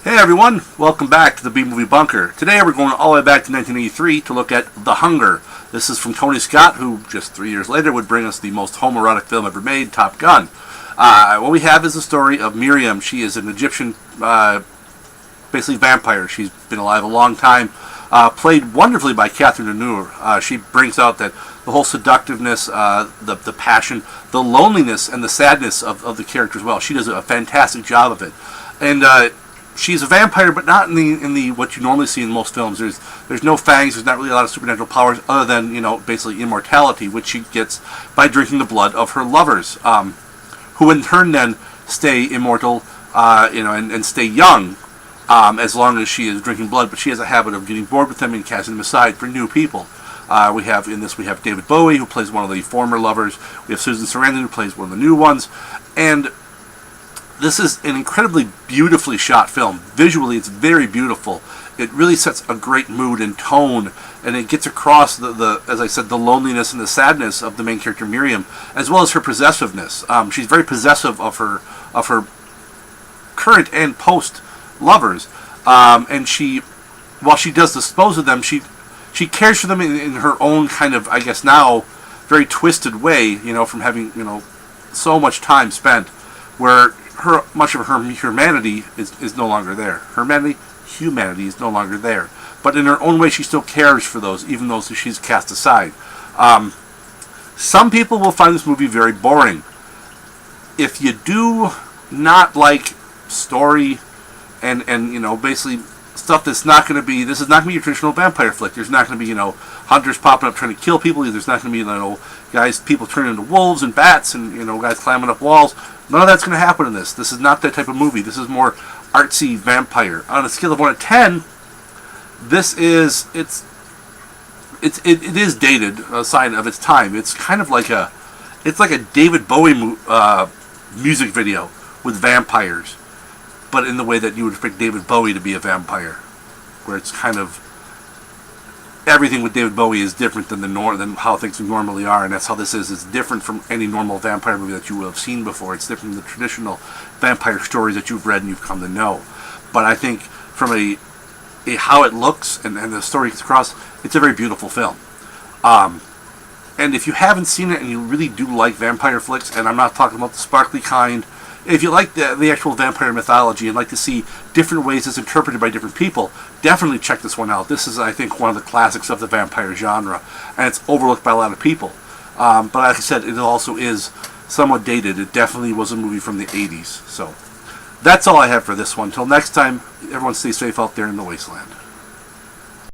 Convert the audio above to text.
Hey everyone, welcome back to the B-Movie Bunker. Today we're going all the way back to 1983 to look at The Hunger. This is from Tony Scott, who just 3 years later would bring us the most homoerotic film ever made, Top Gun. What we have is the story of Miriam. She is an Egyptian, basically vampire. She's been alive a long time. Played wonderfully by Catherine Deneuve. She brings out that the whole seductiveness, the passion, the loneliness, and the sadness of the character as well. She does a fantastic job of it. And she's a vampire, but not in the what you normally see in most films. There's no fangs. There's not really a lot of supernatural powers other than, you know, basically immortality, which she gets by drinking the blood of her lovers, who in turn then stay immortal, and stay young, as long as she is drinking blood. But she has a habit of getting bored with them and casting them aside for new people. We have David Bowie, who plays one of the former lovers. We have Susan Sarandon, who plays one of the new ones, and this is an incredibly beautifully shot film. Visually, it's very beautiful. It really sets a great mood and tone, and it gets across as I said, the loneliness and the sadness of the main character Miriam, as well as her possessiveness. She's very possessive of her current and post lovers, and while she does dispose of them, she cares for them in her own kind of, I guess now, very twisted way. From having so much time spent where much of her humanity is no longer there. Humanity is no longer there. But in her own way, she still cares for those, even those that she's cast aside. Some people will find this movie very boring. If you do not like story and basically stuff that's not going to be, this is not going to be your traditional vampire flick. There's not going to be, hunters popping up trying to kill people. There's not going to be, people turning into wolves and bats and, guys climbing up walls. None of that's going to happen in this. This is not that type of movie. This is more artsy vampire. On a scale of 1 to 10, it is dated, a sign of its time. It's kind of like a David Bowie music video with vampires, but in the way that you would expect David Bowie to be a vampire, where it's kind of everything with David Bowie is different than how things normally are, and that's how this is. It's different from any normal vampire movie that you will have seen before. It's different from the traditional vampire stories that you've read and you've come to know. But I think from a how it looks and the story gets across, it's a very beautiful film. And if you haven't seen it and you really do like vampire flicks, and I'm not talking about the sparkly kind, if you like the actual vampire mythology and like to see different ways it's interpreted by different people, definitely check this one out. This is, I think, one of the classics of the vampire genre, and it's overlooked by a lot of people. But like I said, it also is somewhat dated. It definitely was a movie from the 80s. So that's all I have for this one. Till next time, everyone stay safe out there in the wasteland.